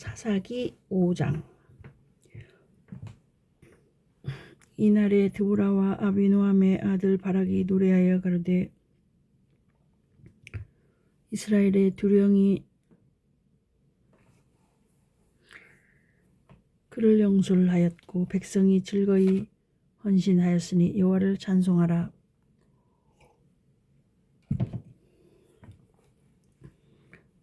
사사기 5장. 이날에 드보라와 아비노함의 아들 바락이 노래하여 가로되 이스라엘의 두령이 그를 영술하였고 백성이 즐거이 헌신하였으니 여호와를 찬송하라.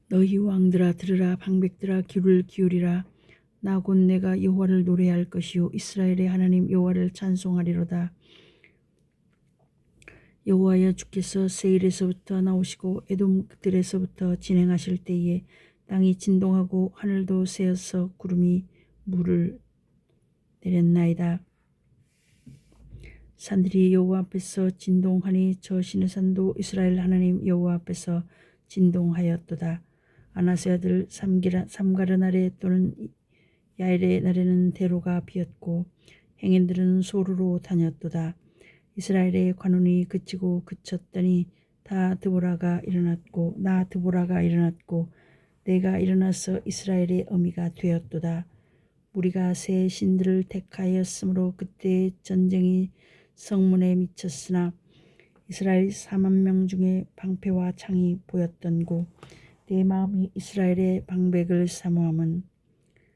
너희 왕들아 들으라. 방백들아 귀를 기울이라. 나 곧 내가 여호와를 노래할 것이요 이스라엘의 하나님 여호와를 찬송하리로다. 여호와여 주께서 세일에서부터 나오시고 에돔들에서부터 진행하실 때에 땅이 진동하고 하늘도 새어서 구름이 물을 내렸나이다. 산들이 여호와 앞에서 진동하니 저 시내산도 이스라엘 하나님 여호와 앞에서 진동하였도다. 아나세 아들 삼가르날에 또는 야일의 날에는 대로가 비었고 행인들은 소로로 다녔도다. 이스라엘의 관원이 그치고 그쳤더니 다 드보라가 일어났고 나 드보라가 일어났고 내가 일어나서 이스라엘의 어미가 되었도다. 우리가 새 신들을 택하였으므로 그때의 전쟁이 성문에 미쳤으나 이스라엘 4만 명 중에 방패와 창이 보였던고 내 마음이 이스라엘의 방백을 사모함은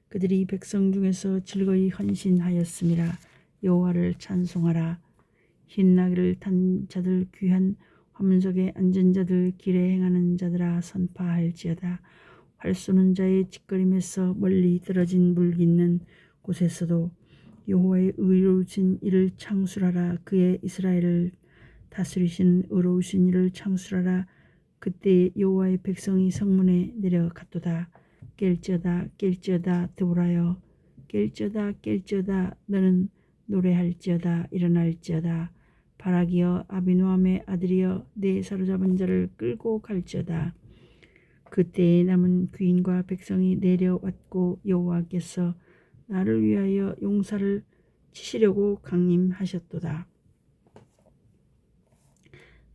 그들이 백성 중에서 즐거이 헌신하였음이라. 여호와를 찬송하라. 흰 나귀를 탄 자들 귀한 화문석에 앉은 자들 길에 행하는 자들아 선파할지어다. 활 쏘는 자의 짓거림에서 멀리 떨어진 물 있는 곳에서도 여호와의 의로우신 이를 창술하라. 그의 이스라엘을 다스리시는 의로우신 이를 창술하라. 그때 여호와의 백성이 성문에 내려갔도다. 깰지어다 깰지어다 드보라여 깰지어다 깰지어다 너는 노래할지어다 일어날지어다. 바락이여 아비노함의 아들이여 내 사로잡은 자를 끌고 갈지어다. 그때에 남은 귀인과 백성이 내려왔고 여호와께서 나를 위하여 용사를 치시려고 강림하셨도다.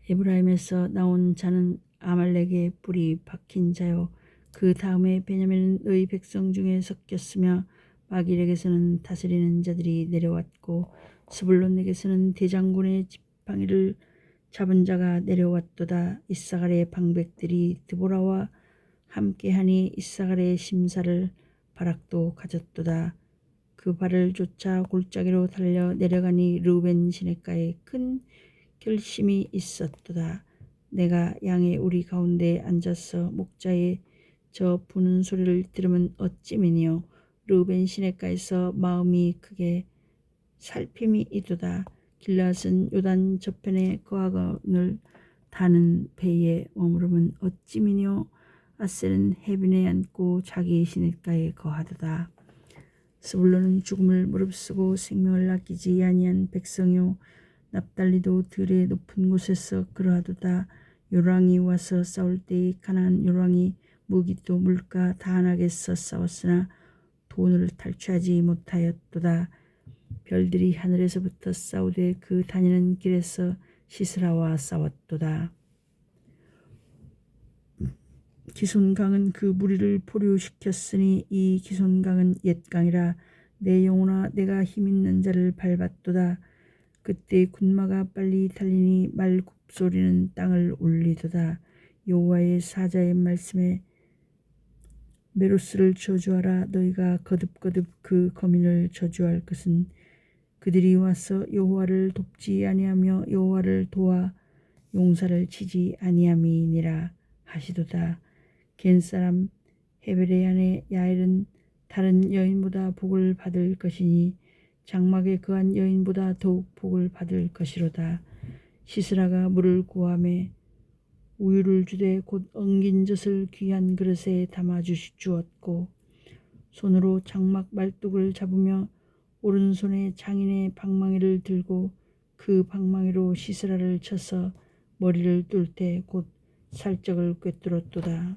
에브라임에서 나온 자는 아말렉의 뿔이 박힌 자요 그 다음에 베냐민은 너희 백성 중에 섞였으며 마길에게서는 다스리는 자들이 내려왔고 스불론에게서는 대장군의 지팡이를 잡은 자가 내려왔도다. 이사갈의 방백들이 드보라와 함께하니 이사갈의 심사를 바락도 가졌도다. 그 발을 쫓아 골짜기로 달려 내려가니 르우벤 시냇가에 큰 결심이 있었도다. 내가 양의 우리 가운데 앉아서 목자의 저 부는 소리를 들으면 어찌미니요. 르우벤 시냇가에서 마음이 크게 살핌이 이도다. 길앗은 요단 저편에 거하거늘 다는 배에 머무르면 어찌미뇨. 아셀은 해변에 앉고 자기 시냇가에 거하도다. 스불론은 죽음을 무릅쓰고 생명을 아끼지 아니한 백성이요 납달리도 들의 높은 곳에서 그러하도다. 요랑이 와서 싸울 때에 가나안 요랑이 무기도 물가 다한악에서 싸웠으나 돈을 탈취하지 못하였도다. 별들이 하늘에서부터 싸우되 그 다니는 길에서 시스라와 싸웠도다. 기손강은 그 무리를 포류시켰으니 이 기손강은 옛강이라. 내 영혼아 내가 힘있는 자를 밟았도다. 그때 군마가 빨리 달리니 말굽소리는 땅을 울리도다. 여호와의 사자의 말씀에 메로스를 저주하라. 너희가 거듭거듭 그 거민을 저주할 것은 그들이 와서 여호와를 돕지 아니하며 여호와를 도와 용사를 치지 아니함이니라 하시도다. 겐사람 헤벨의 아내 야엘은 다른 여인보다 복을 받을 것이니 장막에 거한 여인보다 더욱 복을 받을 것이로다. 시스라가 물을 구하매 우유를 주되 곧 엉긴 젖을 귀한 그릇에 담아 주었고 손으로 장막 말뚝을 잡으며 오른손에 장인의 방망이를 들고 그 방망이로 시스라를 쳐서 머리를 뚫 때 곧 살적을 꿰뚫었도다.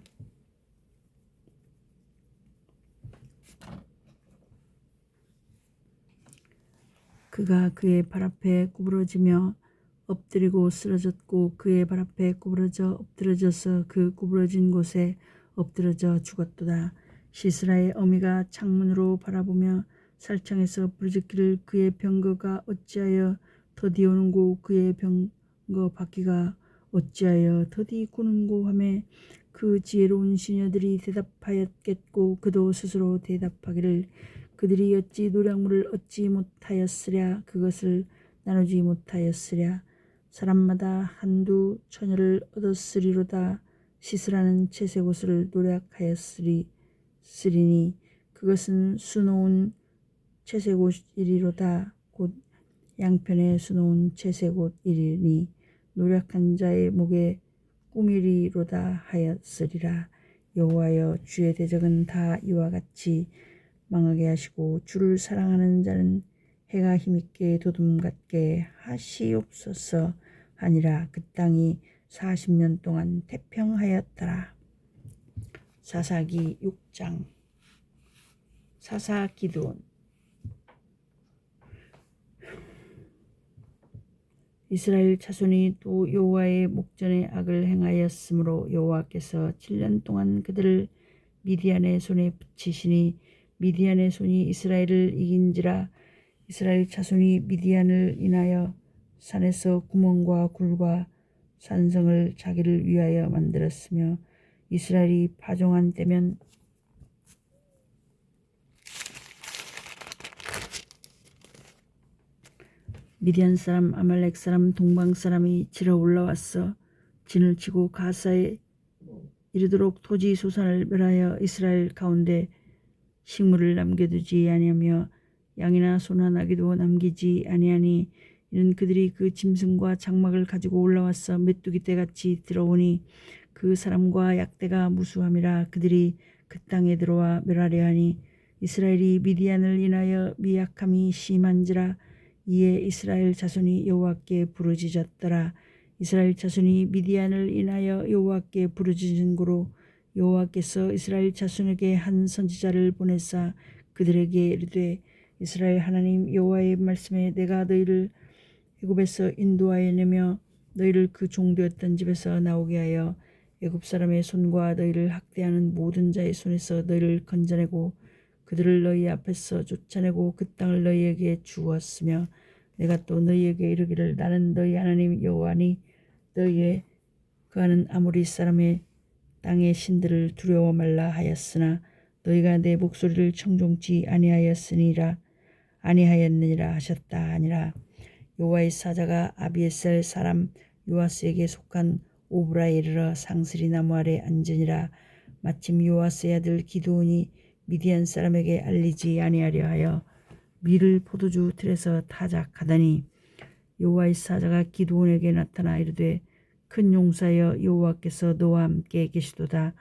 그가 그의 발 앞에 구부러지며 엎드리고 쓰러졌고 그의 발 앞에 구부러져 엎드러져서 그 구부러진 곳에 엎드러져 죽었도다. 시스라의 어미가 창문으로 바라보며 살창에서 부르짖기를 그의 병거가 어찌하여 더디 오는고 그의 병거 바퀴가 어찌하여 더디 구는고 하매 그 지혜로운 시녀들이 대답하였겠고 그도 스스로 대답하기를 그들이 어찌 노략물을 얻지 못하였으랴 그것을 나누지 못하였으랴 사람마다 한두 처녀를 얻었으리로다 시스라는 채색 옷을 노략하였으리니 그것은 수놓은 채색 옷이리로다 곧 양편에 수놓은 채색 옷이리니 노략한 자의 목에 꾸미리로다 하였으리라. 여호와여 주의 대적은 다 이와 같이 망하게 하시고 주를 사랑하는 자는 해가 힘있게 도둠같게 하시옵소서 하니라. 그 땅이 40년 동안 태평하였더라. 사사기 6장. 사사 기드온. 이스라엘 자손이 또 여호와의 목전에 악을 행하였으므로 여호와께서 7년 동안 그들을 미디안의 손에 붙이시니 미디안의 손이 이스라엘을 이긴지라. 이스라엘 자손이 미디안을 인하여 산에서 구멍과 굴과 산성을 자기를 위하여 만들었으며 이스라엘이 파종한 때면 미디안 사람 아말렉 사람 동방 사람이 지러 올라왔어 진을 치고 가사에 이르도록 토지 소산을 멸하여 이스라엘 가운데 식물을 남겨두지 아니하며 양이나 소나 나귀도 남기지 아니하니 이는 그들이 그 짐승과 장막을 가지고 올라와서 메뚜기 떼같이 들어오니 그 사람과 약대가 무수함이라. 그들이 그 땅에 들어와 멸하려 하니 이스라엘이 미디안을 인하여 미약함이 심한지라. 이에 이스라엘 자손이 여호와께 부르짖었더라. 이스라엘 자손이 미디안을 인하여 여호와께 부르짖은 고로 여호와께서 이스라엘 자손에게 한 선지자를 보내사 그들에게 이르되 이스라엘 하나님 여호와의 말씀에 내가 너희를 애굽에서 인도하여 내며 너희를 그 종되었던 집에서 나오게 하여 애굽 사람의 손과 너희를 학대하는 모든 자의 손에서 너희를 건져내고 그들을 너희 앞에서 쫓아내고 그 땅을 너희에게 주었으며 내가 또 너희에게 이르기를 나는 너희 하나님 여호와니 너희의 그하는 아모리 사람의 땅의 신들을 두려워 말라 하였으나 너희가 내 목소리를 청종치 아니하였느니라 하셨다 하니라. 여호와의 사자가 아비에셀 사람 요아스에게 속한 오브라에 이르러 상스리 나무 아래 앉으니라. 마침 요아스의 아들 기드온이 미디안 사람에게 알리지 아니하려 하여 밀을 포도주 틀에서 타작하더니 여호와의 사자가 기드온에게 나타나 이르되 큰 용사여 여호와께서 너와 함께 계시도다.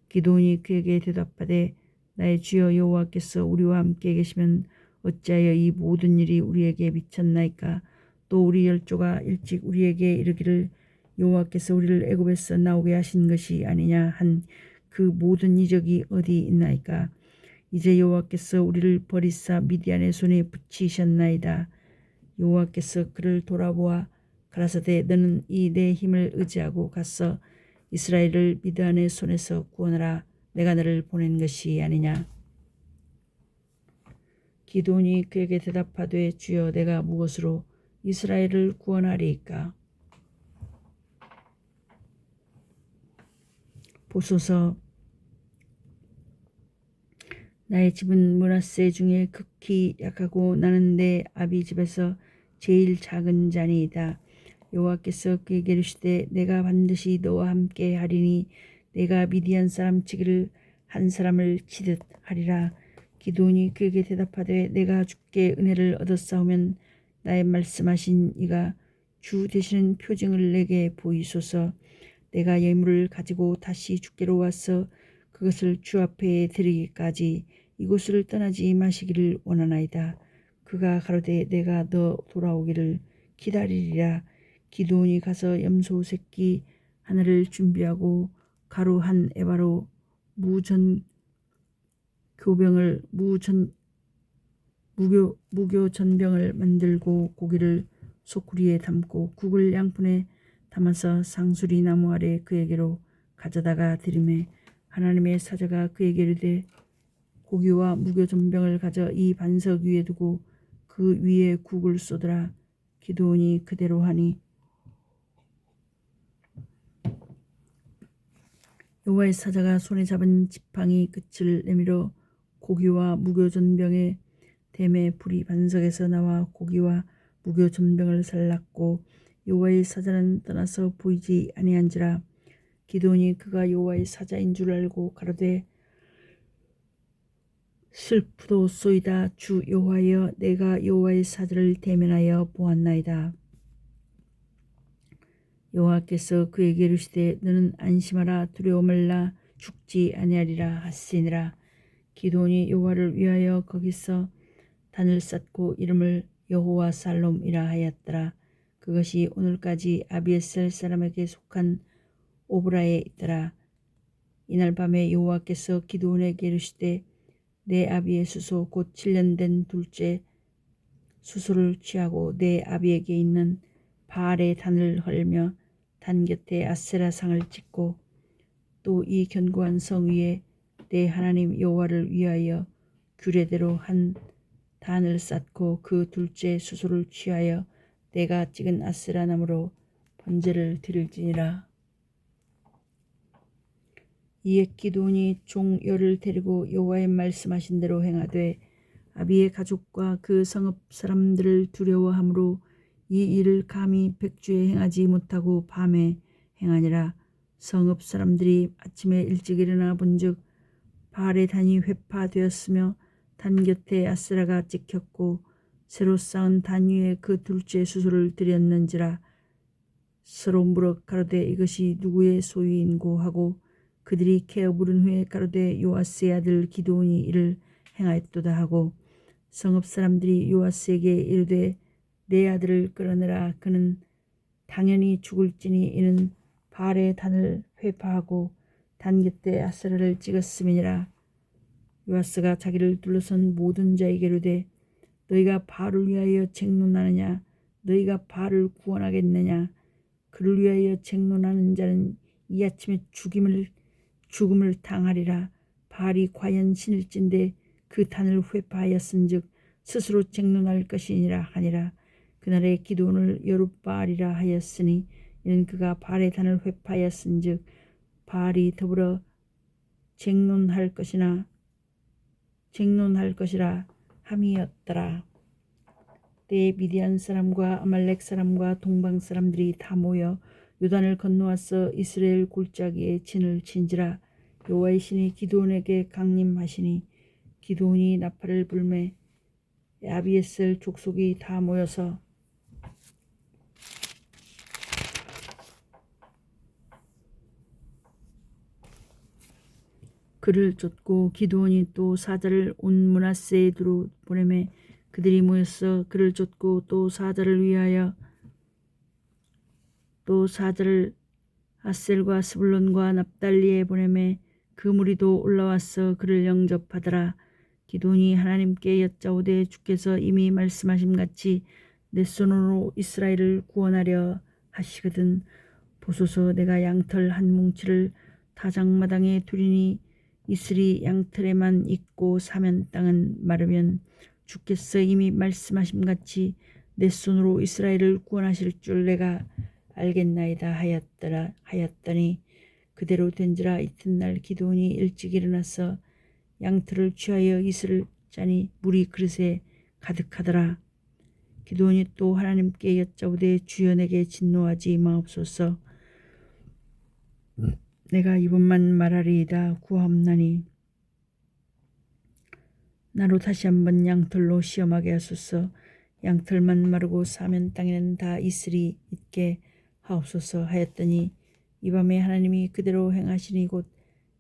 기드온이 그에게 대답하되 나의 주여 여호와께서 우리와 함께 계시면 어찌하여 이 모든 일이 우리에게 미쳤나이까. 또 우리 열조가 일찍 우리에게 이르기를 여호와께서 우리를 애굽에서 나오게 하신 것이 아니냐 한 그 모든 이적이 어디 있나이까. 이제 여호와께서 우리를 버리사 미디안의 손에 붙이셨나이다. 여호와께서 그를 돌아보아 가라사대 너는 이 내 힘을 의지하고 가서 이스라엘을 미디안의 손에서 구원하라. 내가 너를 보낸 것이 아니냐. 기드온이 그에게 대답하되 주여 내가 무엇으로 이스라엘을 구원하리이까. 보소서 나의 집은 므낫세 중에 극히 약하고 나는 내 아비 집에서 제일 작은 자니이다. 여호와께서 그에게 이르시되 내가 반드시 너와 함께 하리니 내가 미디안 사람 치기를 한 사람을 치듯 하리라. 기드온이 그에게 대답하되 내가 주께 은혜를 얻었사오면 나의 말씀하신 이가 주 되시는 표징을 내게 보이소서. 내가 예물을 가지고 다시 주께로 와서 그것을 주 앞에 드리기까지 이곳을 떠나지 마시기를 원하나이다. 그가 가로되 내가 너 돌아오기를 기다리리라. 기드온이 가서 염소 새끼 하나를 준비하고 가루 한 에바로 무교 전병을 만들고 고기를 소쿠리에 담고 국을 양푼에 담아서 상수리 나무 아래 그에게로 가져다가 드리매 하나님의 사자가 그에게 이르되 고기와 무교 전병을 가져 이 반석 위에 두고 그 위에 국을 쏟으라. 기드온이 그대로 하니 여호와의 사자가 손에 잡은 지팡이 끝을 내밀어 고기와 무교 전병의 댐에 불이 반석에서 나와 고기와 무교 전병을 살랐고 여호와의 사자는 떠나서 보이지 아니한지라. 기드온이 그가 여호와의 사자인 줄 알고 가로되 슬프도소이다. 주 여호와여, 내가 여호와의 사자를 대면하여 보았나이다. 여호와께서 그에게 이르시되 너는 안심하라. 두려워 말라. 죽지 아니하리라 하시니라. 기드온이 여호와를 위하여 거기서 단을 쌓고 이름을 여호와 살롬이라 하였더라. 그것이 오늘까지 아비에셀 사람에게 속한 오브라에 있더라. 이날 밤에 여호와께서 기드온에게 이르시되 내 아비의 수소 곧 7년 된 둘째 수소를 취하고 내 아비에게 있는 바알의 단을 헐며 단 곁에 아세라상을 찍고 또 이 견고한 성 위에 내 하나님 여호와를 위하여 규례대로 한 단을 쌓고 그 둘째 수소를 취하여 내가 찍은 아세라 나무로 번제를 드릴지니라. 이에 기드온이 종 열을 데리고 여호와의 말씀하신 대로 행하되 아비의 가족과 그 성읍 사람들을 두려워함으로 이 일을 감히 백주에 행하지 못하고 밤에 행하니라. 성읍 사람들이 아침에 일찍 일어나 본즉 바알의 단이 회파되었으며 단 곁에 아세라가 찍혔고 새로 쌓은 단 위에 그 둘째 수소를 드렸는지라. 서로 물어 가로되 이것이 누구의 소유인고 하고 그들이 캐어 물은 후에 가로되 요아스의 아들 기드온이 이를 행하였도다 하고 성읍 사람들이 요아스에게 이르되 내 아들을 끌어내라. 그는 당연히 죽을지니 이는 바알의 단을 회파하고 단 곁에 아세라를 찍었음이니라. 요아스가 자기를 둘러선 모든 자에게 이르되 너희가 바알을 위하여 쟁론하느냐? 너희가 바알을 구원하겠느냐? 그를 위하여 쟁론하는 자는 이 아침에 죽음을 당하리라. 바알이 과연 신일진데 그 단을 회파하였은즉 스스로 쟁론할 것이니라 하니라. 그날에 기드온을 여룻바알이라 하였으니 이는 그가 바알의 단을 회파하였은즉 바알이 더불어 쟁론할 것이라 함이었더라. 때에 미디안 사람과 아말렉 사람과 동방 사람들이 다 모여 요단을 건너와서 이스라엘 골짜기에 진을 친지라. 여호와의 신이 기드온에게 강림하시니 기드온이 나팔을 불매 아비에셀 족속이 다 모여서 그를 쫓고 기드온이 또 사자를 온 므낫세에 두루 보내매 그들이 모여서 그를 쫓고 또 사자를 위하여 또 사자를 아셀과 스불론과 납달리에 보내매 그 무리도 올라와서 그를 영접하더라. 기드온이 하나님께 여짜오되 주께서 이미 말씀하심같이 내 손으로 이스라엘을 구원하려 하시거든 보소서. 내가 양털 한 뭉치를 타작마당에 두리니 이슬이 양털에만 있고 사면 땅은 마르면 주께서 이미 말씀하심같이 내 손으로 이스라엘을 구원하실 줄 내가 알겠나이다 하였더니 그대로 된지라. 이튿날 기드온이 일찍 일어나서 양털을 취하여 이슬을 짜니 물이 그릇에 가득하더라. 기드온이 또 하나님께 여짜오되 주여 내게 진노하지 마옵소서. 내가 이번만 말하리이다. 구하옵나니 나로 다시 한번 양털로 시험하게 하소서. 양털만 마르고 사면 땅에는 다 이슬이 있게 하옵소서 하였더니 이 밤에 하나님이 그대로 행하시니 곧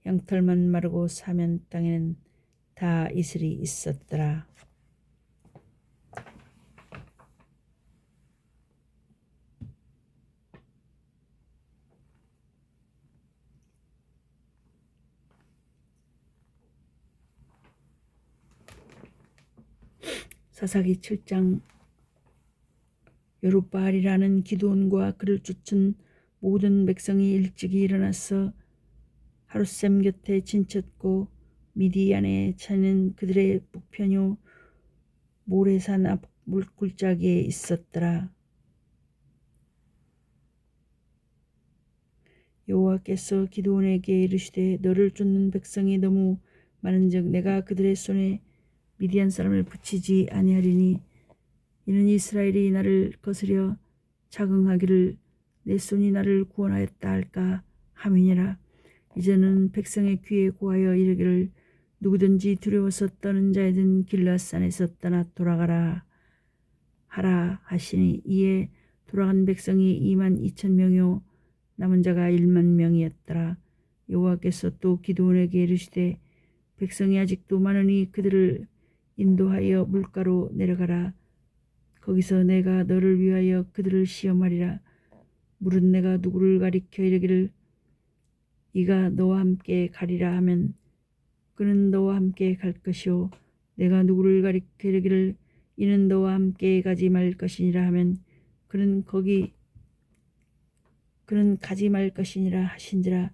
양털만 마르고 사면 땅에는 다 이슬이 있었더라. 사사기 7장. 여룻바알이라는 기드온과 그를 쫓은 모든 백성이 일찍이 일어나서 하룻샘 곁에 진쳤고 미디안의 차는 그들의 북편요 모레산 앞 물굴짜기에 있었더라. 여호와께서 기드온에게 이르시되 너를 쫓는 백성이 너무 많은즉 내가 그들의 손에 미디안 사람을 붙이지 아니하리니 이는 이스라엘이 나를 거스려 자긍하기를 내 손이 나를 구원하였다 할까 함이니라. 이제는 백성의 귀에 고하여 이르기를 누구든지 두려워서 떠는 자이든 길앗산에서 떠나 돌아가라 하라 하시니 이에 돌아간 백성이 22,000명이요 남은 자가 10,000명이었더라. 여호와께서 또 기드온에게 이르시되 백성이 아직도 많으니 그들을 인도하여 물가로 내려가라. 거기서 내가 너를 위하여 그들을 시험하리라. 물은 내가 누구를 가리켜 이르기를 이가 너와 함께 가리라 하면 그는 너와 함께 갈 것이요 내가 누구를 가리켜 이르기를 이는 너와 함께 가지 말 것이니라 하면 그는 가지 말 것이니라 하신지라.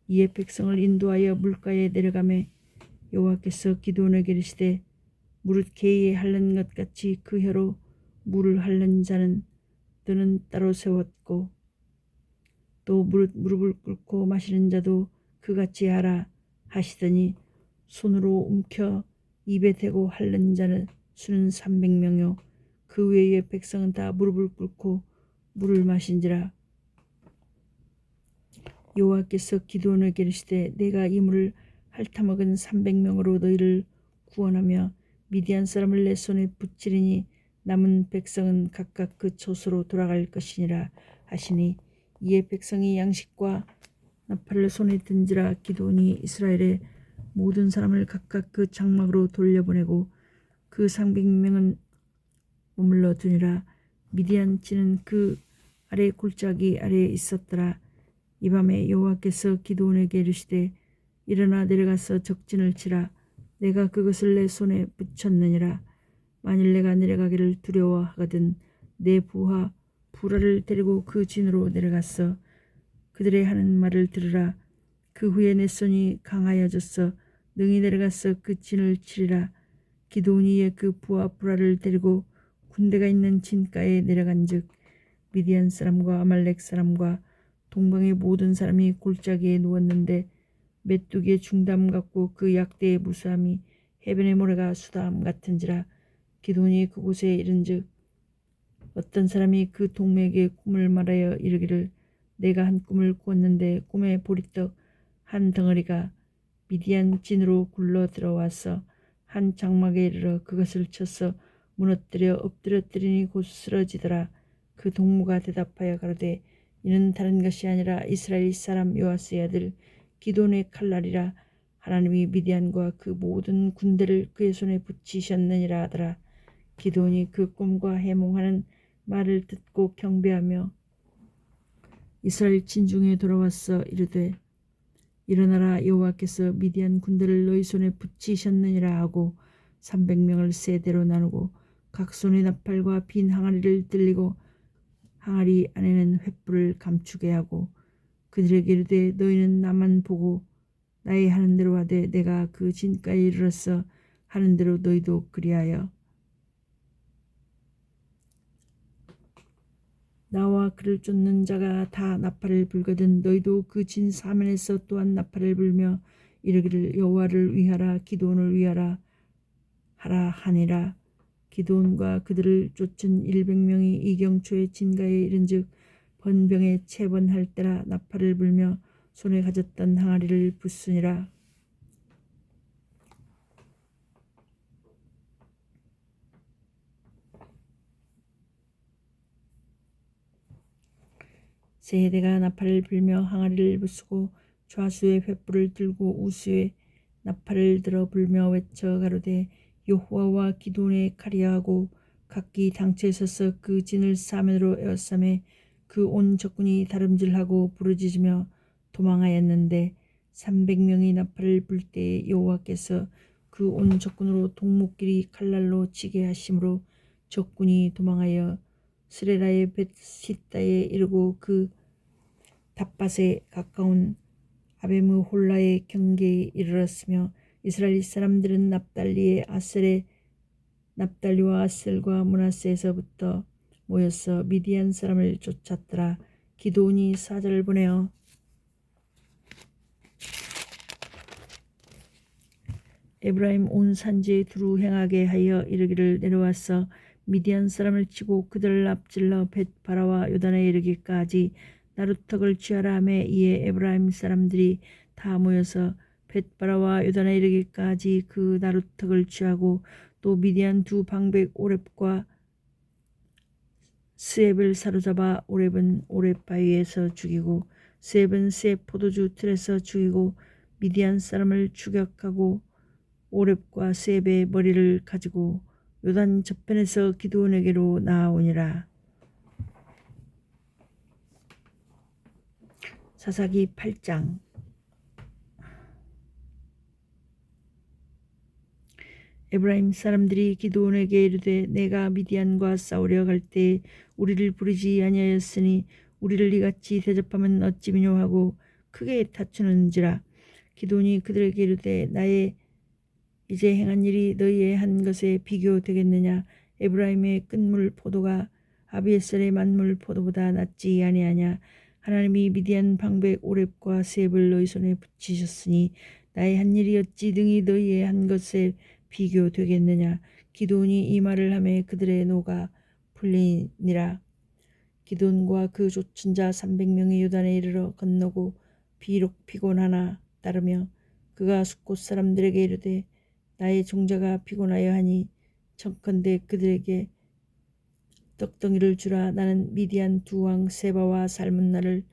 이에 백성을 인도하여 물가에 내려가매 여호와께서 기드온에게 이르시되 무릇 개에 핥는 것 같이 그 혀로 물을 핥는 자는 너는 따로 세웠고 또 무릎을 꿇고 마시는 자도 그같이 하라 하시더니 손으로 움켜 입에 대고 핥는 자는 수는 300명이요 그 외의 백성은 다 무릎을 꿇고 물을 마신지라. 여호와께서 기드온에게 이르시되 내가 이 물을 핥아먹은 300명으로 너희를 구원하며 미디안 사람을 내 손에 붙이리니 남은 백성은 각각 그 처소로 돌아갈 것이니라 하시니 이에 백성이 양식과 나팔을 손에 든지라. 기드온이 이스라엘의 모든 사람을 각각 그 장막으로 돌려보내고 그 300명은 머물러 두니라. 미디안 진은 그 아래 골짜기 아래에 있었더라. 이 밤에 여호와께서 기드온에게 이르시되 일어나 내려가서 적진을 치라. 내가 그것을 내 손에 붙였느니라. 만일 내가 내려가기를 두려워하거든 내 부하 부라를 데리고 그 진으로 내려갔어 그들의 하는 말을 들으라. 그 후에 내 손이 강하여졌어 능히 내려가서 그 진을 치리라. 기드온이 그 부하 부라를 데리고 군대가 있는 진가에 내려간즉 미디안 사람과 아말렉 사람과 동방의 모든 사람이 골짜기에 누웠는데 메뚜기의 중담 같고 그 약대의 무수함이 해변의 모래가 수다함 같은지라. 기드온이 그곳에 이른즉 어떤 사람이 그 동맥에 꿈을 말하여 이르기를 내가 한 꿈을 꾸었는데 꿈에 보리떡 한 덩어리가 미디안 진으로 굴러 들어와서 한 장막에 이르러 그것을 쳐서 무너뜨려 엎드려뜨리니 곧 쓰러지더라. 그 동무가 대답하여 가로되 이는 다른 것이 아니라 이스라엘 사람 요아스의 아들 기드온의 칼날이라. 하나님이 미디안과 그 모든 군대를 그의 손에 붙이셨느니라 하더라. 기드온이 그 꿈과 해몽하는 말을 듣고 경배하며 이스라엘 진중에 돌아와서 이르되 일어나라 여호와께서 미디안 군대를 너희 손에 붙이셨느니라 하고 300명을 세 대로 나누고 각 손에 나팔과 빈 항아리를 들리고 항아리 안에는 횃불을 감추게 하고 그들에게 이르되 너희는 나만 보고 나의 하는 대로 하되 내가 그 진가에 이르러서 하는 대로 너희도 그리하여 나와 그를 쫓는 자가 다 나팔을 불거든 너희도 그 진 사면에서 또한 나팔을 불며 이르기를 여호와를 위하라 기드온을 위하라 하라 하니라. 기드온과 그들을 쫓은 100명이 이경초의 진가에 이른즉 번병에 채번할 때라. 나팔을 불며 손에 가졌던 항아리를 부수니라. 세 대가 나팔을 불며 항아리를 부수고 좌수에 횃불을 들고 우수에 나팔을 들어 불며 외쳐 가로되 여호와와 기드온의 칼이야 하고 각기 당체에 서서 그 진을 사면으로 에워싸매 그 온 적군이 다름질하고 부르짖으며 도망하였는데 300명이 나팔을 불 때에 여호와께서 그 온 적군으로 동목끼리 칼날로 치게 하심으로 적군이 도망하여 스레라의 벳시다에 이르고 그 답밭에 가까운 아베므 홀라의 경계에 이르렀으며 이스라엘 사람들은 납달리와 아셀과 므낫세에서부터 모여서 미디안 사람을 쫓았더라. 기드온이 사자를 보내어 에브라임 온 산지에 두루 행하게 하여 이르기를 내려와서 미디안 사람을 치고 그들을 앞질러 벳바라와 요단에 이르기까지 나루턱을 취하라 하매 이에 에브라임 사람들이 다 모여서 벳바라와 요단에 이르기까지 그 나루턱을 취하고 또 미디안 두 방백 오렙과 스앱을 사로잡아 오렙은 오렙 바위에서 죽이고 스앱은 스앱 포도주 틀에서 죽이고 미디안 사람을 추격하고 오렙과 스앱의 머리를 가지고 요단 저편에서 기드온에게로 나아오니라. 사사기 8장. 에브라임 사람들이 기드온에게 이르되 내가 미디안과 싸우려 갈 때에 우리를 부르지 아니하였으니 우리를 이같이 대접하면 어찌 미뇨하고 크게 다투는지라. 기드온이 그들에게 이르되 나의 이제 행한 일이 너희의 한 것에 비교되겠느냐. 에브라임의 끝물 포도가 아비에셀의 만물 포도보다 낫지 아니하냐. 하나님이 미디안 방백 오렙과 스앱을 너희 손에 붙이셨으니 나의 한 일이 어찌 등이 너희의 한 것에 비교되겠느냐. 기드온이 이 말을 하매 그들의 노가 풀리니라. 기드온과 그 쫓은 자 300명이 요단에 이르러 건너고 비록 피곤하나 따르며 그가 숫곳 사람들에게 이르되 나의 종자가 피곤하여 하니 청컨대 그들에게 떡덩이를 주라. 나는 미디안 두 왕 세바와 살문나를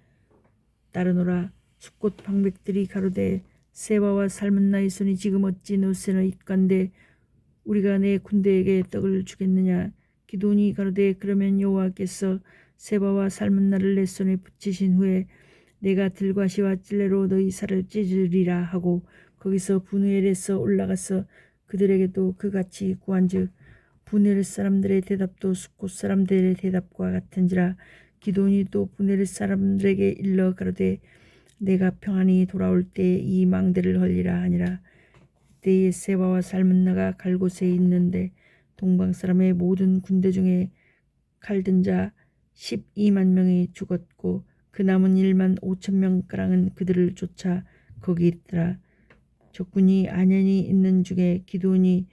따르노라. 숫곳 방백들이 가로되 세바와 살문나의 손이 지금 어찌 노새너 있간데 우리가 내 군대에게 떡을 주겠느냐. 기드온이 가로되 그러면 여호와께서 세바와 살문나를 내 손에 붙이신 후에 내가 들과시와 찔레로 너희 살을 찢으리라 하고 거기서 분우엘에서 올라가서 그들에게도 그같이 구한즉 분우엘 사람들의 대답도 숫곳 사람들의 대답과 같은지라. 기드온이 또 분우엘 사람들에게 일러 가로되 내가 평안히 돌아올 때 이 망대를 헐리라 하니라. 때에 세바와 살문나가 갈 곳에 있는데 동방 사람의 모든 군대 중에 칼든 자 12만 명이 죽었고 그 남은 1만 5천 명가량은 그들을 쫓아 거기 있더라. 적군이 안연히 있는 중에 기드온이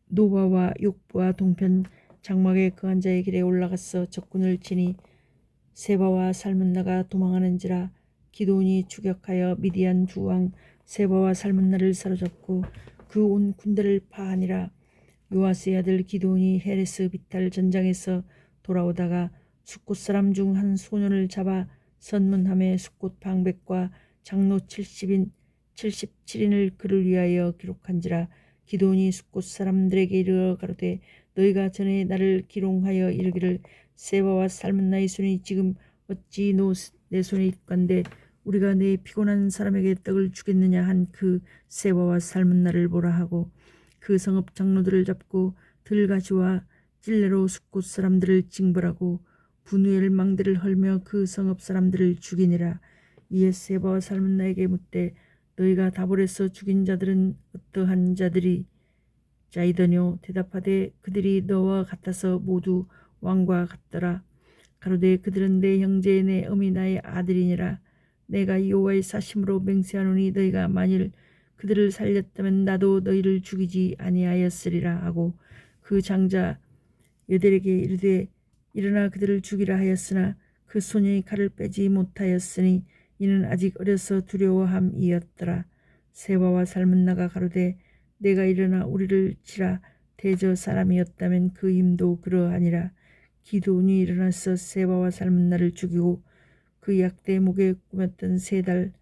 노바와 욕부와 동편 장막에 거한 자의 길에 올라가서 적군을 치니 세바와 살문나가 도망하는지라. 기드온이 추격하여 미디안 두 왕 세바와 살문나를 사로잡고 그 온 군대를 파하니라. 요아스의 아들 기드온이 헤레스 비탈 전장에서 돌아오다가 숫곳 사람 중 한 소년을 잡아 선문함에 숫곳 방백과 장로 77인을 그를 위하여 기록한지라. 기드온이 숫곳 사람들에게 이르러 가로되 너희가 전에 나를 기롱하여 이르기를 세바와 살문나의 손이 지금 어찌 내 손에 있건대 우리가 내 피곤한 사람에게 떡을 주겠느냐 한 그 세바와 살문나를 보라 하고 그 성읍 장로들을 잡고 들가시와 찔레로 숫곳 사람들을 징벌하고 분우엘 망대를 헐며 그 성읍 사람들을 죽이니라. 이에 세바와 살문나에게 묻되 너희가 다볼에서 죽인 자들은 어떠한 자이더뇨. 대답하되 그들이 너와 같아서 모두 왕과 같더라. 가로되 그들은 내 형제 내 어미 나의 아들이니라. 내가 여호와의 사심으로 맹세하노니 너희가 만일 그들을 살렸다면 나도 너희를 죽이지 아니하였으리라 하고 그 장자 여델에게 이르되 일어나 그들을 죽이라 하였으나 그 소년이 칼을 빼지 못하였으니 이는 아직 어려서 두려워함이었더라. 세바와 살문나가 가로되 내가 일어나 우리를 치라. 대저 사람이었다면 그 힘도 그러하니라. 기드온이 일어나서 세바와 살문나를 죽이고 그 약대 목에 꾸몄던 3달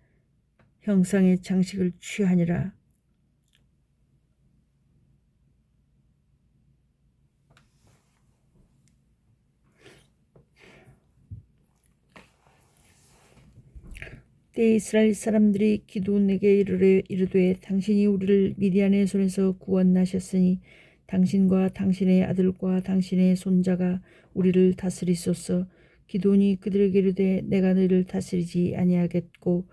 형상의 장식을 취하니라. 때 이스라엘 사람들이 기드온에게 이르되 당신이 우리를 미디안의 손에서 구원하셨으니 당신과 당신의 아들과 당신의 손자가 우리를 다스리소서. 기드온이 그들에게 이르되 내가 너희를 다스리지 아니하겠고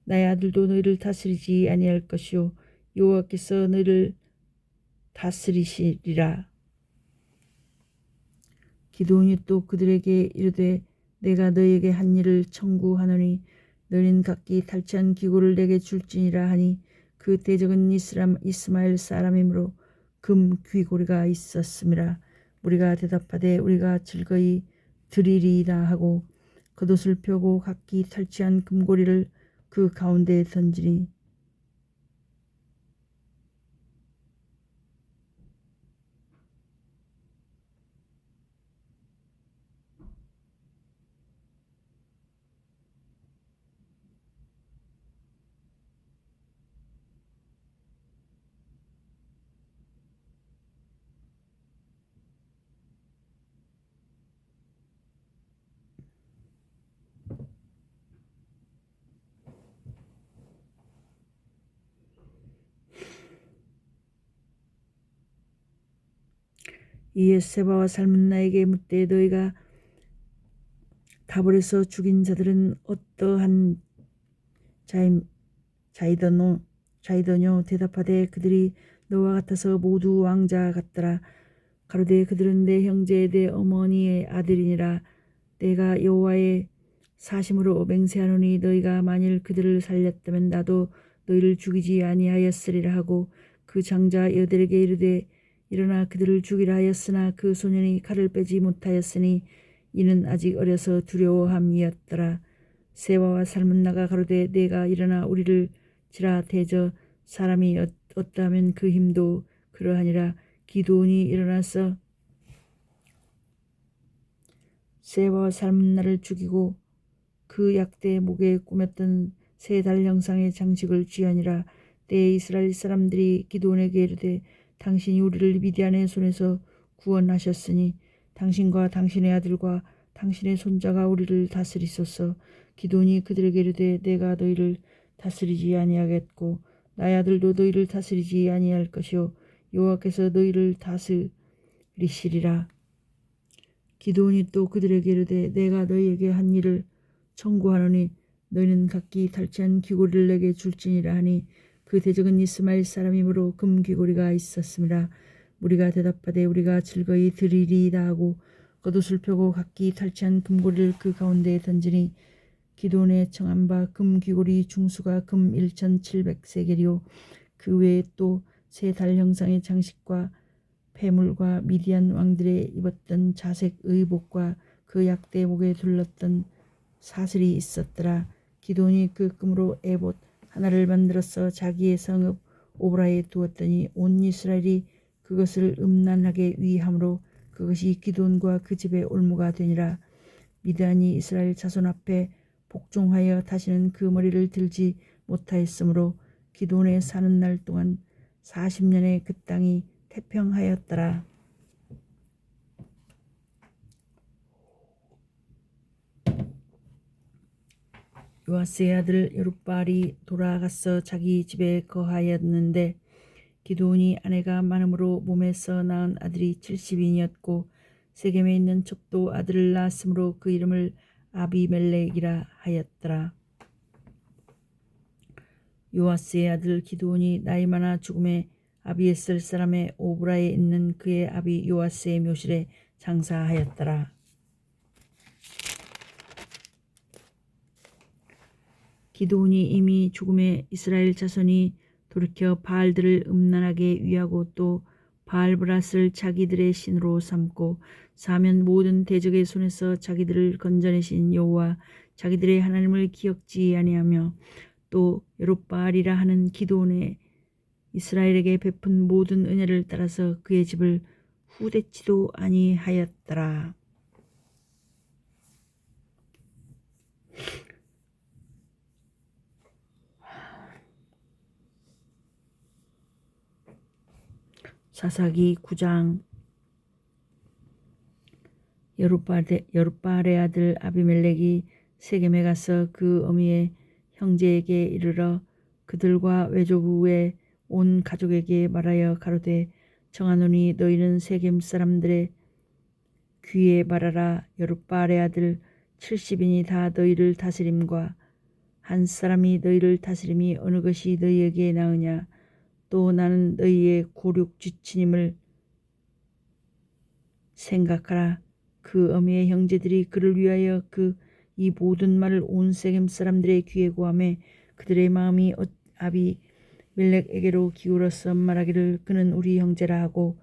나의 아들도 너희를 다스리지 아니할 것이요 여호와께서 너희를 다스리시리라. 기드온이 또 그들에게 이르되 내가 너희에게 한 일을 청구하노니 너희는 각기 탈취한 기구를 내게 줄지니라 하니 그 대적은 이스마엘 사람이므로 금 귀고리가 있었음이라. 우리가 대답하되 우리가 즐거이 드리리이다 하고 겉옷을 펴고 각기 탈취한 금고리를 그 가운데에 던지니 이에 세바와 살문나에게 묻되 너희가 다볼에서 죽인 자들은 어떠한 자이더뇨 대답하되 그들이 너와 같아서 모두 왕자 같더라. 가로되 그들은 내 형제 내 어머니의 아들이니라. 내가 여호와의 사심으로 맹세하노니 너희가 만일 그들을 살렸다면 나도 너희를 죽이지 아니하였으리라 하고 그 장자 여들에게 이르되 일어나 그들을 죽이라 하였으나 그 소년이 칼을 빼지 못하였으니 이는 아직 어려서 두려워함이었더라. 세바와 살문나가 가로되 내가 일어나 우리를 지라 대저 사람이 어떠하면 그 힘도 그러하니라. 기드온이 일어나서 세바와 살문나를 죽이고 그 약대 목에 꾸몄던 세 달 형상의 장식을 취하니라. 때에 이스라엘 사람들이 기드온에게 이르되 당신이 우리를 미디안의 손에서 구원하셨으니 당신과 당신의 아들과 당신의 손자가 우리를 다스리소서. 기드온이 그들에게 이르되 내가 너희를 다스리지 아니하겠고 나의 아들도 너희를 다스리지 아니할 것이요 여호와께서 너희를 다스리시리라. 기드온이 또 그들에게 이르되 내가 너희에게 한 일을 청구하노니 너희는 각기 탈취한 귀고리를 내게 줄지니라 하니 그 대적은 이스마엘 사람이므로 금 귀고리가 있었음이라. 우리가 대답하되 우리가 즐거이 드리리이다 하고 겉옷을 펴고 각기 탈취한 금고리를 그 가운데에 던지니 기드온의 청한 바 금 귀고리 중수가 금 1700세겔이요 그 외에 또 세 달 형상의 장식과 폐물과 미디안 왕들의 입었던 자색 의복과 그 약대 목에 둘렀던 사슬이 있었더라. 기드온이 그 금으로 에봇 하나를 만들어서 자기의 성읍 오브라에 두었더니 온 이스라엘이 그것을 음란하게 위함으로 그것이 기드온과 그 집의 올무가 되니라. 미디안이 이스라엘 자손 앞에 복종하여 다시는 그 머리를 들지 못하였으므로 기드온의 사는 날 동안 40년의 그 땅이 태평하였더라. 요아스의 아들 여룻바알이 돌아가서 자기 집에 거하였는데 기드온이 아내가 많음으로 몸에서 낳은 아들이 70인이었고 세겜에 있는 첩도 아들을 낳았으므로 그 이름을 아비멜렉이라 하였더라. 요아스의 아들 기드온이 나이 많아 죽음에 아비에셀 사람의 오브라에 있는 그의 아비 요아스의 묘실에 장사하였더라. 기드온이 이미 죽음에 이스라엘 자손이 돌이켜 바알들을 음란하게 위하고 또 바알브랏을 자기들의 신으로 삼고 사면 모든 대적의 손에서 자기들을 건져내신 여호와 자기들의 하나님을 기억지 아니하며 또 여룻바알이라 하는 기드온의 이스라엘에게 베푼 모든 은혜를 따라서 그의 집을 후대치도 아니하였더라. 사사기 9장. 여룻바알의 아들 아비멜렉이 세겜에 가서 그 어미의 형제에게 이르러 그들과 외조부의 온 가족에게 말하여 가로되 청하노니 너희는 세겜 사람들의 귀에 말하라. 여룻바알의 아들 70인이 다 너희를 다스림과 한 사람이 너희를 다스림이 어느 것이 너희에게 나으냐. 또 나는 너희의 고륙 지친임을 생각하라. 그 어미의 형제들이 그를 위하여 이 모든 말을 온 세겜 사람들의 귀에 고하매 그들의 마음이 아비멜렉에게로 기울어서 말하기를 그는 우리 형제라 하고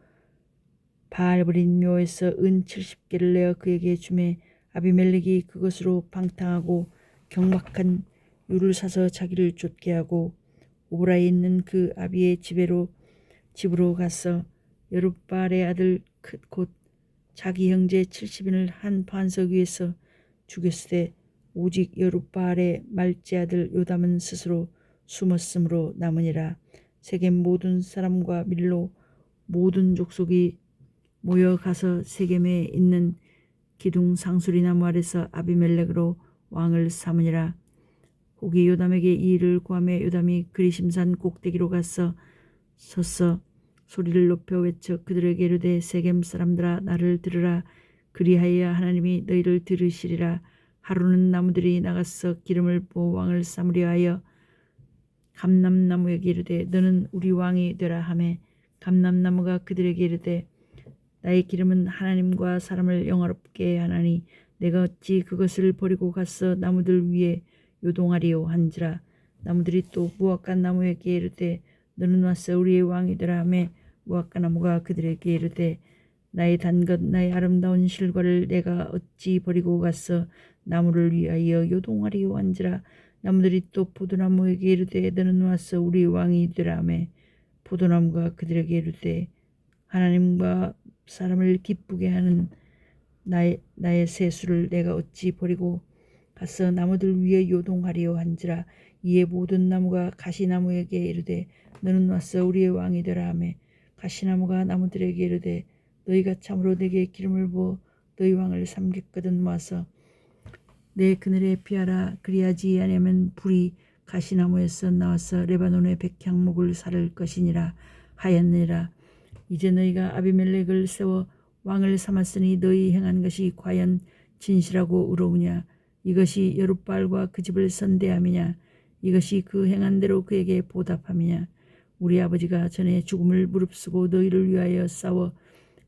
바알버린 묘에서 은 70개를 내어 그에게 주매 아비멜렉이 그것으로 방탕하고 경박한 유를 사서 자기를 쫓게 하고 오브라에 있는 그 아비의 집으로 가서 여룻바알의 아들 곧 자기 형제 70인을 한 반석 위에서 죽였으되 오직 여룻바알의 말째 아들 요담은 스스로 숨었으므로 남으니라. 세겜 모든 사람과 밀로 모든 족속이 모여가서 세겜에 있는 기둥 상수리 나무 아래서 아비멜렉으로 왕을 삼으니라. 혹이 요담에게 이 일을 구하며 요담이 그리심산 꼭대기로 서서 소리를 높여 외쳐 그들에게 이르되 세겜 사람들아 나를 들으라. 그리하여 하나님이 너희를 들으시리라. 하루는 나무들이 나가서 기름을 부어 왕을 삼으려 하여 감람나무에게 이르되 너는 우리 왕이 되라 하매 감람나무가 그들에게 이르되 나의 기름은 하나님과 사람을 영화롭게 하나니 내가 어찌 그것을 버리고 가서 나무들 위에 요동하리요 한지라. 나무들이 또 무화과 나무에게 이르되 너는 와서 우리의 왕이 되라 하매 무화과 나무가 그들에게 이르되 나의 단 것 나의 아름다운 실과를 내가 어찌 버리고 가서 나무를 위하여 요동하리요 한지라. 나무들이 또 포도나무에게 이르되 너는 와서 우리의 왕이 되라 하매 포도나무가 그들에게 이르되 하나님과 사람을 기쁘게 하는 나의 세수를 내가 어찌 버리고 가서 나무들 위에 요동하리요 한지라. 이에 모든 나무가 가시나무에게 이르되 너는 와서 우리의 왕이 되라 하매 가시나무가 나무들에게 이르되 너희가 참으로 내게 기름을 부어 너희 왕을 삼겠거든 와서 내 그늘에 피하라. 그리하지 아니하면 불이 가시나무에서 나와서 레바논의 백향목을 사를 것이니라 하였느니라. 이제 너희가 아비멜렉을 세워 왕을 삼았으니 너희 행한 것이 과연 진실하고 의로우냐. 이것이 여룻바알과 그 집을 선대함이냐. 이것이 그 행한 대로 그에게 보답함이냐. 우리 아버지가 전에 죽음을 무릅쓰고 너희를 위하여 싸워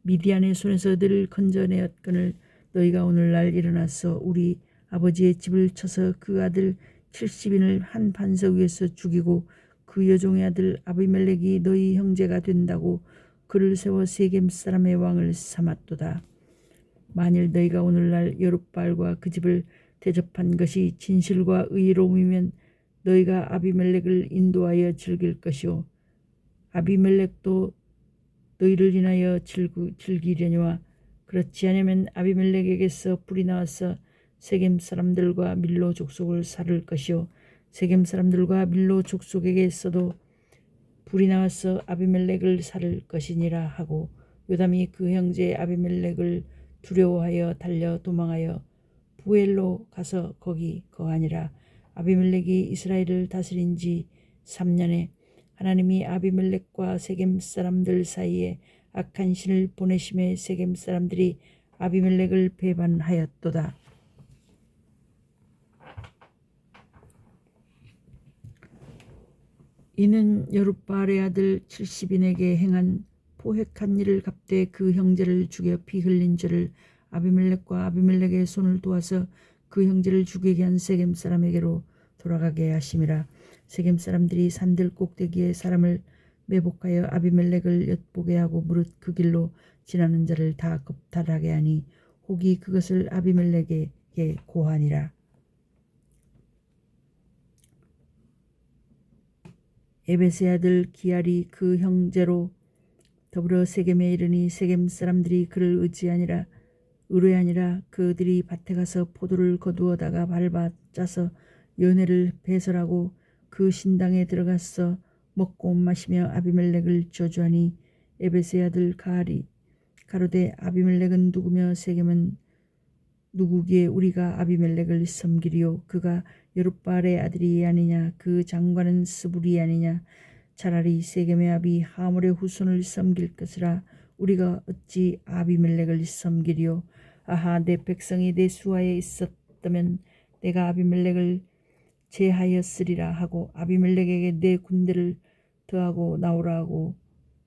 미디안의 손에서 너희를 건져내었거늘 너희가 오늘날 일어나서 우리 아버지의 집을 쳐서 그 아들 70인을 한 반석 위에서 죽이고 그 여종의 아들 아비멜렉이 너희 형제가 된다고 그를 세워 세겜 사람의 왕을 삼았도다. 만일 너희가 오늘날 여룻바알과 그 집을 대접한 것이 진실과 의로움이면 너희가 아비멜렉을 인도하여 즐길 것이요 아비멜렉도 너희를 인하여 즐기려니와 그렇지 않으면 아비멜렉에게서 불이 나와서 세겜 사람들과 밀로 족속을 살을 것이요 세겜 사람들과 밀로 족속에게서도 불이 나와서 아비멜렉을 살을 것이니라 하고 요담이 그 형제 아비멜렉을 두려워하여 달려 도망하여 부엘로 가서 거기 거하니라. 아비멜렉이 이스라엘을 다스린 지 3년에 하나님이 아비멜렉과 세겜 사람들 사이에 악한 신을 보내심에 세겜 사람들이 아비멜렉을 배반하였도다. 이는 여룻바알의 아들 70인에게 행한 포획한 일을 갚되 그 형제를 죽여 피 흘린 죄를 아비멜렉과 아비멜렉의 손을 도와서 그 형제를 죽이게 한 세겜 사람에게로 돌아가게 하심이라. 세겜 사람들이 산들 꼭대기에 사람을 매복하여 아비멜렉을 엿보게 하고 무릇 그 길로 지나는 자를 다 겁탈하게 하니 혹이 그것을 아비멜렉에게 고하니라. 에벳의 아들 기알이 그 형제로 더불어 세겜에 이르니 세겜 사람들이 그를 의뢰하니라. 그들이 밭에 가서 포도를 거두어다가 밟아 짜서 연회를 배설하고 그 신당에 들어가서 먹고 마시며 아비멜렉을 저주하니 에벳의 아들 가로되 아비멜렉은 누구며 세겜은 누구기에 우리가 아비멜렉을 섬기리요. 그가 여룻바알의 아들이 아니냐. 그 장관은 스불이 아니냐. 차라리 세겜의 아비 하몰의 후손을 섬길 것이라. 우리가 어찌 아비멜렉을 섬기리요. 아하 내 백성이 내 수하에 있었다면 내가 아비멜렉을 제하였으리라 하고 아비멜렉에게 내 군대를 더하고 나오라 하고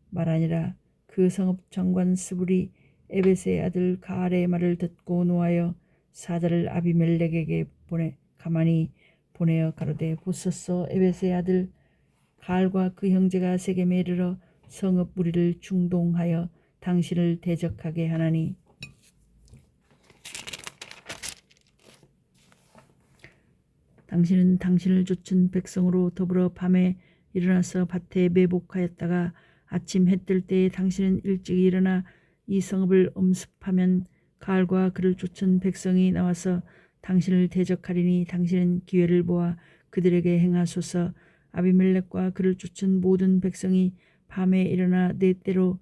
말하니라. 그 성읍 장관 스불이 에벳의 아들 가알의 말을 듣고 노하여 사자를 아비멜렉에게 가만히 보내어 가로되 보소서 에벳의 아들 가알과 그 형제가 세겜에 이르러 성읍 무리를 충동하여 당신을 대적하게 하나니 당신은 당신을 쫓은 백성으로 더불어 밤에 일어나서 밭에 매복하였다가 아침 해 뜰 때에 당신은 일찍 일어나 이 성읍을 엄습하면 가알과 그를 쫓은 백성이 나와서 당신을 대적하리니 당신은 기회를 보아 그들에게 행하소서. 아비멜렉과 그를 쫓은 모든 백성이 밤에 일어나 네 때로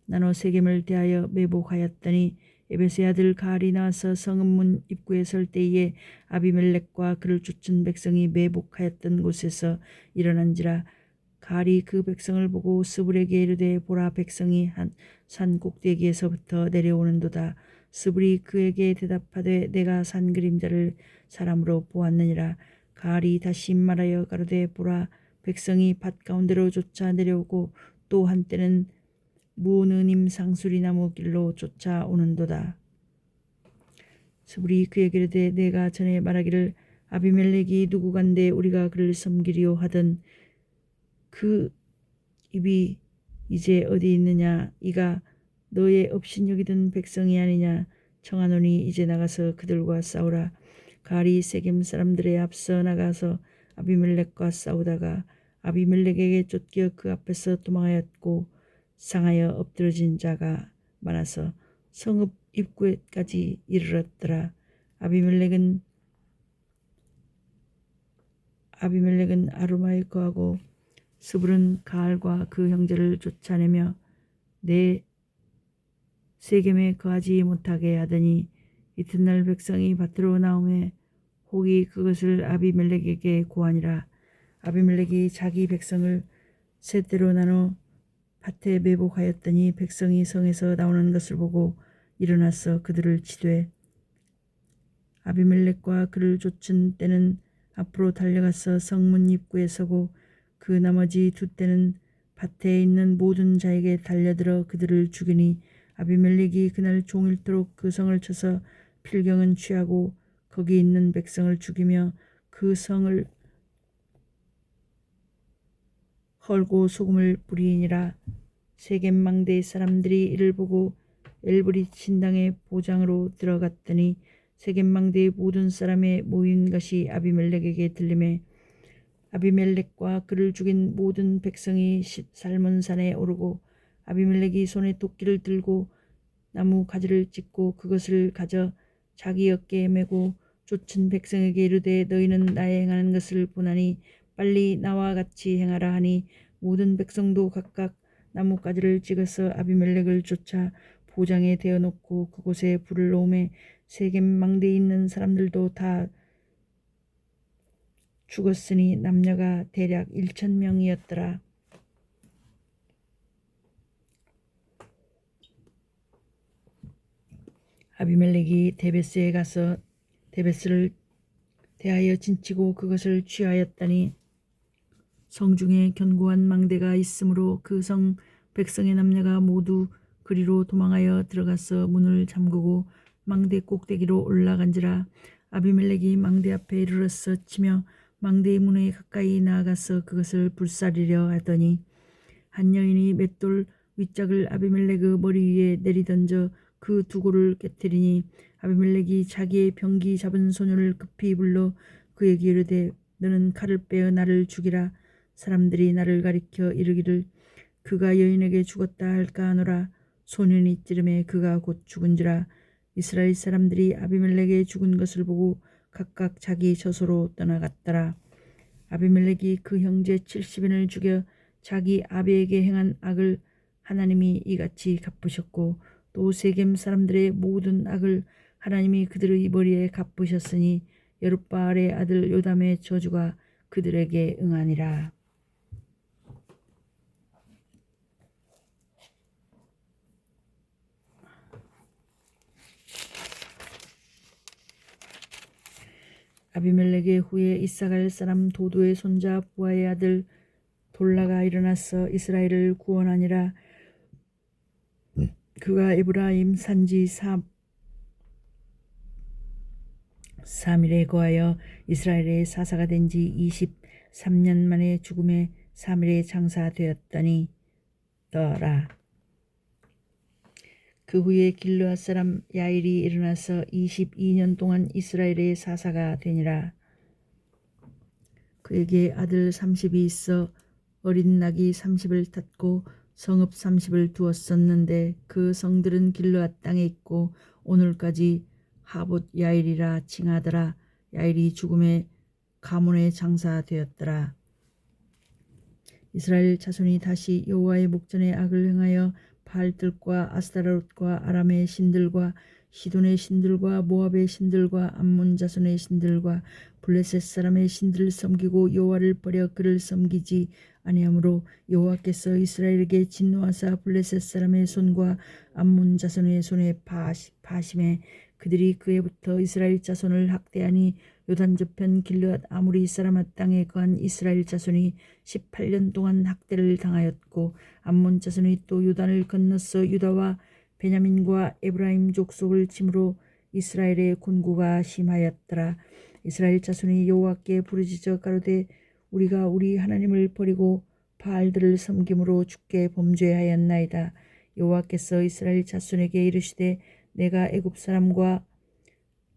나눠 세겜을 대하여 매복하였더니 에벳의 아들 가알이 나와서 성읍 문 입구에 설 때에 아비멜렉과 그를 쫓은 백성이 매복하였던 곳에서 일어난지라. 가알이 그 백성을 보고 스불에게 이르되 보라 백성이 한 산 꼭대기에서부터 내려오는도다. 스불이 그에게 대답하되 내가 산 그림자를 사람으로 보았느니라. 가알이 다시 말하여 가로되 보라 백성이 밭 가운데로 쫓아 내려오고 또 한때는 무느님 상수리 나무 길로 쫓아오는도다. 스불이 그에게 이르되 내가 전에 말하기를 아비멜렉이 누구간데 우리가 그를 섬기리오 하던 그 입이 이제 어디 있느냐. 이가 너의 업신여기던 백성이 아니냐. 청하노니 이제 나가서 그들과 싸우라. 가알이 세겜 사람들의 앞서 나가서 아비멜렉과 싸우다가 아비멜렉에게 쫓겨 그 앞에서 도망하였고 상하여 엎드러진 자가 많아서 성읍 입구에까지 이르렀더라. 아비멜렉은 아루마에 거하고 스불은 가알과 그 형제를 쫓아내며 내 세겜에 거하지 못하게 하더니 이튿날 백성이 밭으로 나오매 혹이 그것을 아비멜렉에게 고하니라. 아비멜렉이 자기 백성을 세 때로 나눠 밭에 매복하였더니 백성이 성에서 나오는 것을 보고 일어나서 그들을 치되 아비멜렉과 그를 쫓은 때는 앞으로 달려가서 성문 입구에 서고 그 나머지 두 때는 밭에 있는 모든 자에게 달려들어 그들을 죽이니 아비멜렉이 그날 종일토록 그 성을 쳐서 필경은 취하고 거기 있는 백성을 죽이며 그 성을 헐고 소금을 뿌리니라. 세겜 망대 사람들이 이를 보고 엘브리 신당의 보장으로 들어갔더니 세겜 망대의 모든 사람의 모인 것이 아비멜렉에게 들리매 아비멜렉과 그를 죽인 모든 백성이 살몬산에 오르고 아비멜렉이 손에 도끼를 들고 나무 가지를 찢고 그것을 가져 자기 어깨에 메고 쫓은 백성에게 이르되 너희는 나의 행하는 것을 보나니 빨리 나와 같이 행하라 하니 모든 백성도 각각 나뭇가지를 찍어서 아비멜렉을 쫓아 보장에 대어놓고 그곳에 불을 놓음에 세겜 망대에 있는 사람들도 다 죽었으니 남녀가 대략 1,000명이었더라. 아비멜렉이 데베스에 가서 데베스를 대하여 진치고 그것을 취하였더니 성중에 견고한 망대가 있으므로 그 성 백성의 남녀가 모두 그리로 도망하여 들어가서 문을 잠그고 망대 꼭대기로 올라간지라. 아비멜렉이 망대 앞에 이르러서 치며 망대의 문에 가까이 나아가서 그것을 불사리려 하더니 한 여인이 맷돌 윗짝을 아비멜렉의 머리 위에 내리던져 그 두골을 깨뜨리니 아비멜렉이 자기의 병기 잡은 소년을 급히 불러 그에게 이르되 너는 칼을 빼어 나를 죽이라. 사람들이 나를 가리켜 이르기를 그가 여인에게 죽었다 할까 하노라. 소년이 찌름에 그가 곧 죽은지라. 이스라엘 사람들이 아비멜렉의 죽은 것을 보고 각각 자기 저소로 떠나갔더라. 아비멜렉이 그 형제 70인을 죽여 자기 아비에게 행한 악을 하나님이 이같이 갚으셨고 또 세겜 사람들의 모든 악을 하나님이 그들의 머리에 갚으셨으니 여룻바알의 아들 요담의 저주가 그들에게 응하니라. 아비멜렉의 후에 이사갈 사람 도도의 손자 부하의 아들 돌라가 일어나서 이스라엘을 구원하니라. 그가 에브라임 산지 3일에 거하여 이스라엘의 사사가 된 지 23년 만에 죽음에 3일에 장사되었더니 더라. 그 후에 길르앗 사람 야일이 일어나서 22년 동안 이스라엘의 사사가 되니라. 그에게 아들 30이 있어 어린 낙이 30을 탔고 성읍 30을 두었었는데 그 성들은 길르앗 땅에 있고 오늘까지 하봇 야일이라 칭하더라. 야일이 죽음에 가문에 장사되었더라. 이스라엘 자손이 다시 여호와의 목전에 악을 행하여 바알들과 아스타롯과 아람의 신들과 시돈의 신들과 모압의 신들과 암몬 자손의 신들과 블레셋 사람의 신들을 섬기고 여호와를 버려 그를 섬기지 아니하므로 여호와께서 이스라엘에게 진노하사 블레셋 사람의 손과 암몬 자손의 손에 파심에 그들이 그에부터 이스라엘 자손을 학대하니 요단 저편 길르앗 아무리 사람 땅에 거한 이스라엘 자손이 18년 동안 학대를 당하였고 암몬 자손이 또 요단을 건너서 유다와 베냐민과 에브라임 족속을 침으로 이스라엘의 곤고가 심하였더라. 이스라엘 자손이 여호와께 부르짖어 가로되 우리가 우리 하나님을 버리고 바알들을 섬김으로 주께 범죄하였나이다. 여호와께서 이스라엘 자손에게 이르시되 내가 애굽 사람과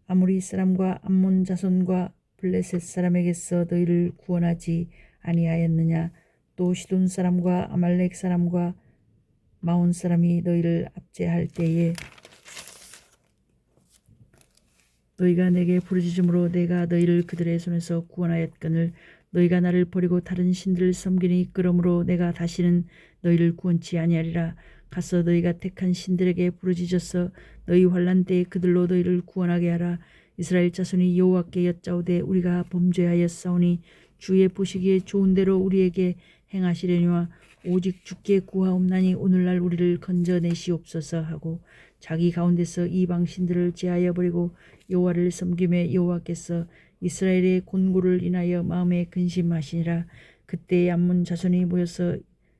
아무리 사람과 암몬 자손과 블레셋 사람에게서 너희를 구원하지 아니하였느냐. 또 시돈 사람과 아말렉 사람과 마온 사람이 너희를 압제할 때에 너희가 내게 부르짖음으로 내가 너희를 그들의 손에서 구원하였거늘 너희가 나를 버리고 다른 신들을 섬기니 그러므로 내가 다시는 너희를 구원치 아니하리라. 가서 너희가 택한 신들에게 부르짖어서 너희 환난 때에 그들로 너희를 구원하게 하라. 이스라엘 자손이 여호와께 여짜오되 우리가 범죄하였사오니 주의 보시기에 좋은 대로 우리에게 행하시려니와 오직 주께 구하옵나니 오늘날 우리를 건져내시옵소서 하고 자기 가운데서 이방 신들을 제하여 버리고 여호와를 섬김에 여호와께서 이스라엘의 곤고를 인하여 마음에 근심하시니라. 그때 암몬 자손이 모여서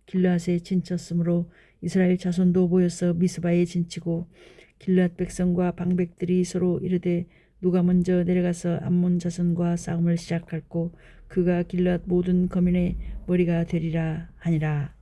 길르앗에 진쳤으므로 이스라엘 자손도 모여서 미스바에 진치고 길르앗 백성과 방백들이 서로 이르되 누가 먼저 내려가서 암몬 자손과 싸움을 시작할고 그가 길르앗 모든 거민의 머리가 되리라 하니라.